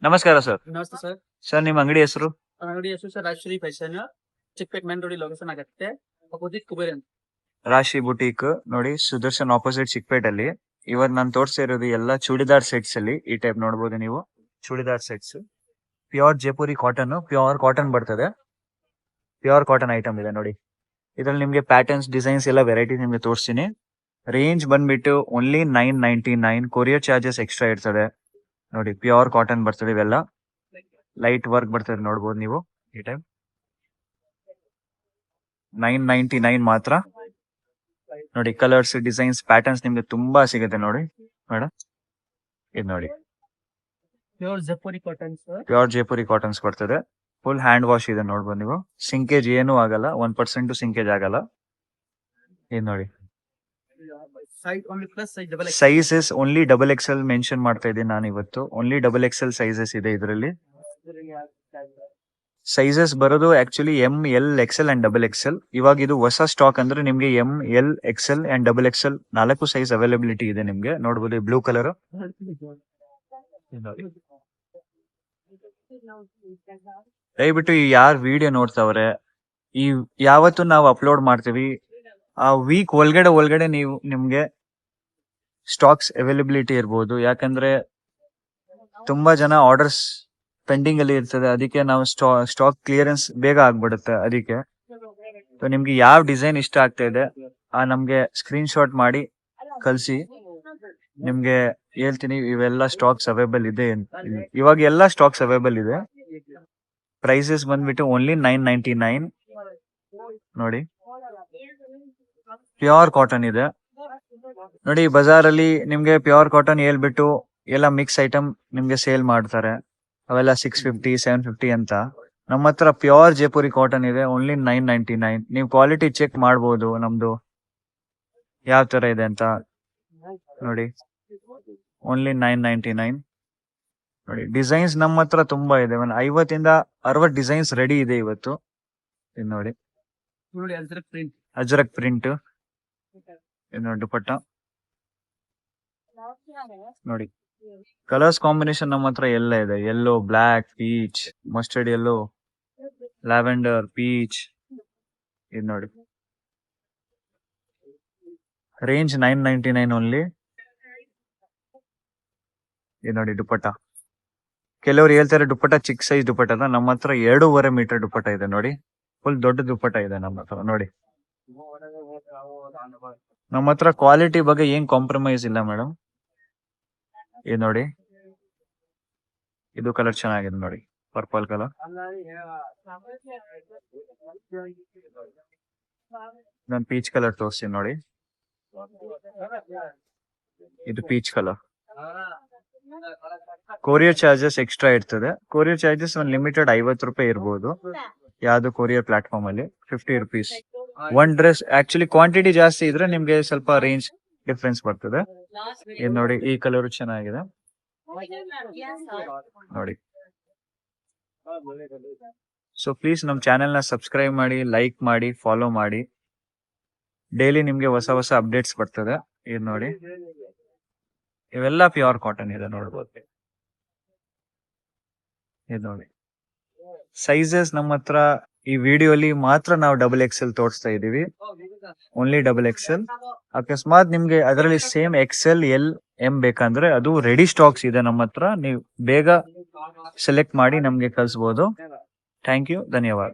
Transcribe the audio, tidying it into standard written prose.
ನಮಸ್ಕಾರ ಸರ್. ನಮಸ್ತೆ sir. Sir ನಿಮ್ಮ ಅಂಗಡಿ ಹೆಸರು? ಅಂಗಡಿ ಹೆಸರು sir Rajashree fashion, Chickpet main road location ಆಗುತ್ತೆ. ಅಪೋಸಿಟ್ ಕುಬೇರ್ ಅಂತ. ರಾಶಿ ಬುಟೀಕ್ ನೋಡಿ, ಸುದರ್ಶನ್ ಆಪೋಸಿಟ್ ಚಿಕ್ಕಪೇಟ್ ಅಲ್ಲಿ. ಇವತ್ತು ನಾನು ತೋರಿಸ್ತಾ ಇರೋದು ಎಲ್ಲ ಚೂಡಿದಾರ್ ಸೆಟ್ಸ್ ಅಲ್ಲಿ. ಈ ಟೈಪ್ ನೋಡಬಹುದು ನೀವು, churidar sets. Pure Jaipuri cotton, pure cotton ಬರ್ತದೆ. ಪ್ಯೂರ್ ಕಾಟನ್ ಐಟಮ್ ಇದೆ ನೋಡಿ. ಇದ್ರಲ್ಲಿ ನಿಮ್ಗೆ ಪ್ಯಾಟರ್ನ್ಸ್, ಡಿಸೈನ್ಸ್ ಎಲ್ಲ ವೆರೈಟಿ ನಿಮ್ಗೆ ತೋರಿಸ್ತೀನಿ. ರೇಂಜ್ ಬಂದ್ಬಿಟ್ಟು ಓನ್ಲಿ 999. ಕೊರಿಯರ್ ಚಾರ್ಜಸ್ ಎಕ್ಸ್ಟ್ರಾ ಇರ್ತದೆ ನೋಡಿ. ಪ್ಯೂರ್ ಕಾಟನ್ ಬರ್ತದೆ ಇವೆಲ್ಲ. ಲೈಟ್ ವರ್ಕ್ ಬರ್ತದೆ ನೋಡ್ಬೋದು ನೀವು. ಈ ಟೈಪ್ 999 ಮಾತ್ರ ನೋಡಿ. ಕಲರ್ಸ್, ಡಿಸೈನ್ಸ್, ಪ್ಯಾಟರ್ನ್ಸ್ ನಿಮ್ಗೆ ತುಂಬಾ ಸಿಗುತ್ತೆ ನೋಡಿ ಮೇಡಮ್. ಇದು ನೋಡಿ, pure Jaipuri cotton sir. Pure Jaipuri cottons ಬರ್ತದೆ. ಫುಲ್ ಹ್ಯಾಂಡ್ ವಾಶ್ ಇದೆ ನೋಡ್ಬೋದು ನೀವು. ಸಿಂಕೇಜ್ ಏನೂ ಆಗಲ್ಲ, 1% ಸಿಂಕೇಜ್ ಆಗಲ್ಲ. ಇದು ನೋಡಿ, size only plus size double sizes only XXL mention ಮಾಡ್ತಾ ಇದ್ದೀನಿ ನಾನು ಇವತ್ತು. ಓನ್ಲಿ XXL ಸೈಜಸ್ ಇದೆ ಇದರಲ್ಲಿ. ಸೈಜಸ್ ಬರೋದು actually ML, XL and XXL. ಇವಾಗ ಇದು ಹೊಸ ಸ್ಟಾಕ್ ಅಂದ್ರೆ ನಿಮ್ಗೆ ML, XL and XXL 4 size availability ಇದೆ ನಿಮ್ಗೆ. ನೋಡ್ಬೋದು ಬ್ಲೂ ಕಲರ್. ದಯವಿಟ್ಟು ಯಾರು ವಿಡಿಯೋ ನೋಡ್ತಾವ್ರೆ, ಈ ಯಾವತ್ತು ನಾವು ಅಪ್ಲೋಡ್ ಮಾಡ್ತೀವಿ ಆ ವೀಕ್ ಒಳಗಡೆ ನಿಮ್ಗೆ ಸ್ಟಾಕ್ಸ್ ಅವೈಲಬಿಲಿಟಿ ಇರ್ಬೋದು. ಯಾಕಂದ್ರೆ ತುಂಬಾ ಜನ ಆರ್ಡರ್ಸ್ ಪೆಂಡಿಂಗ್ ಅಲ್ಲಿ ಇರ್ತದೆ, ಅದಕ್ಕೆ ನಾವು ಸ್ಟಾಕ್ ಕ್ಲಿಯರೆನ್ಸ್ ಬೇಗ ಆಗ್ಬಿಡುತ್ತೆ. ಅದಕ್ಕೆ ನಿಮ್ಗೆ ಯಾವ ಡಿಸೈನ್ ಇಷ್ಟ ಆಗ್ತಾ ಇದೆ ನಮ್ಗೆ ಸ್ಕ್ರೀನ್ ಶಾಟ್ ಮಾಡಿ ಕಳ್ಸಿ, ನಿಮ್ಗೆ ಹೇಳ್ತೀನಿ ಇವೆಲ್ಲ ಸ್ಟಾಕ್ಸ್ ಅವೈಲಬಲ್ ಇದೆ. ಇವಾಗ ಎಲ್ಲ ಸ್ಟಾಕ್ಸ್ ಅವೈಲಬಲ್ ಇದೆ. ಪ್ರೈಸಸ್ ಬಂದ್ಬಿಟ್ಟು ಓನ್ಲಿ 999 ನೋಡಿ. ಪ್ಯೂರ್ ಕಾಟನ್ ಇದೆ ನೋಡಿ. ಬಜಾರಲ್ಲಿ ನಿಮ್ಗೆ ಪ್ಯೂರ್ ಕಾಟನ್ ಹೇಳ್ಬಿಟ್ಟು ಎಲ್ಲ ಮಿಕ್ಸ್ ಐಟಮ್ ನಿಮ್ಗೆ ಸೇಲ್ ಮಾಡ್ತಾರೆ. ಅವೆಲ್ಲ 650, 750 ಅಂತ. ನಮ್ಮ ಹತ್ರ ಪ್ಯೂರ್ ಜೈಪುರಿ ಕಾಟನ್ ಇದೆ, ಓನ್ಲಿ 999. ನೀವು ಕ್ವಾಲಿಟಿ ಚೆಕ್ ಮಾಡ್ಬೋದು ನಮ್ದು ಯಾವ ತರ ಇದೆ ಅಂತ ನೋಡಿ. ಓನ್ಲಿ 999 ನೋಡಿ. ಡಿಸೈನ್ಸ್ ನಮ್ಮ ಹತ್ರ ತುಂಬಾ ಇದೆ, 50 ಇಂದ 60 ಡಿಸೈನ್ಸ್ ರೆಡಿ ಇದೆ ಇವತ್ತು. ಇದು ನೋಡಿ, ನೋಡಿ ಅಜ್ರಕ್ ಪ್ರಿಂಟ್. ಅಜ್ರಕ್ ಪ್ರಿಂಟ್. ಇದು ನೋಡಿ ದುಪಟ್ಟ ನೋಡಿ. ಕಲರ್ಸ್ ಕಾಂಬಿನೇಷನ್ ನಮ್ಮ ಹತ್ರ ಎಲ್ಲ ಇದೆ. Yellow, black, peach, mustard yellow, lavender, peach. ಇದು ನೋಡಿ, ರೇಂಜ್ 999 ಓನ್ಲಿ. ಇದು ನೋಡಿ ದುಪಟ್ಟ. ಕೆಲವರು ಹೇಳ್ತಾರೆ ದುಪಟ್ಟ ಚಿಕ್ಕ ಸೈಜ್ ದುಪಟ್ಟ ಅಂತ. ನಮ್ಮ ಹತ್ರ 2.5 ಮೀಟರ್ ದುಪಟ್ಟ ಇದೆ ನೋಡಿ. ಫುಲ್ ದೊಡ್ಡ ದುಪಟ್ಟ ಇದೆ ನಮ್ಮ ಹತ್ರ ನೋಡಿ. ನಮ್ಮ ಹತ್ರ ಕ್ವಾಲಿಟಿ ಬಗ್ಗೆ ಏನ್ ಕಾಂಪ್ರಮೈಸ್ ಇಲ್ಲ ಮೇಡಮ್. ಇದು ನೋಡಿ, ಇದು ಕಲರ್ ಚೆನ್ನಾಗಿದೆ ನೋಡಿ, ಪರ್ಪಲ್ ಕಲರ್. ನಾನು ಪೀಚ್ ಕಲರ್ ತೋರಿಸ್ತೀನಿ ನೋಡಿ. ಇದು peach colour. Courier charges extra ಇರ್ತದೆ. ಕೊರಿಯರ್ ಚಾರ್ಜಸ್ ಒಂದು ಲಿಮಿಟೆಡ್ 50 ರೂಪಾಯಿ ಇರ್ಬೋದು ಯಾವ್ದು ಕೊರಿಯರ್ ಪ್ಲಾಟ್ಫಾರ್ಮ್ ಅಲ್ಲಿ. 50 rupees one dress. Actually quantity ಜಾಸ್ತಿ ಇದ್ರೆ ನಿಮ್ಗೆ ಸ್ವಲ್ಪ ರೇಂಜ್ ಡಿಫ್ರೆನ್ಸ್ ಬರ್ತದೆ. ಇದು ನೋಡಿ, ಈ ಕಲರ್ ಚೆನ್ನಾಗಿದೆ ನೋಡಿ. ಸೊ ಪ್ಲೀಸ್ ನಮ್ಮ ಚಾನೆಲ್ ನ ಸಬ್ಸ್ಕ್ರೈಬ್ ಮಾಡಿ, ಲೈಕ್ ಮಾಡಿ, ಫಾಲೋ ಮಾಡಿ. ಡೈಲಿ ನಿಮ್ಗೆ ಹೊಸ ಅಪ್ಡೇಟ್ಸ್ ಬರ್ತದೆ. ಇದು ನೋಡಿ, ಇವೆಲ್ಲ ಪ್ಯೂರ್ ಕಾಟನ್ ಇದೆ ನೋಡ್ಬೋದು. ಇದು ನೋಡಿ, ಸೈಜಸ್ ನಮ್ಮ ಹತ್ರ ಈ ವಿಡಿಯೋಲಿ ಮಾತ್ರ ನಾವು XXL ತೋರಿಸ್ತಾ ಇದೀವಿ. Only XXL. ಅಕಸ್ಮಾತ್ ನಿಮ್ಗೆ ಅದರಲ್ಲಿ ಸೇಮ್ XL, L, M ಬೇಕಂದ್ರೆ ಅದು ರೆಡಿ ಸ್ಟಾಕ್ಸ್ ಇದೆ ನಮ್ಮ ಹತ್ರ. ನೀವು ಬೇಗ ಸೆಲೆಕ್ಟ್ ಮಾಡಿ ನಮ್ಗೆ ಕಳಿಸಬಹುದು. ಥ್ಯಾಂಕ್ ಯು, ಧನ್ಯವಾದ.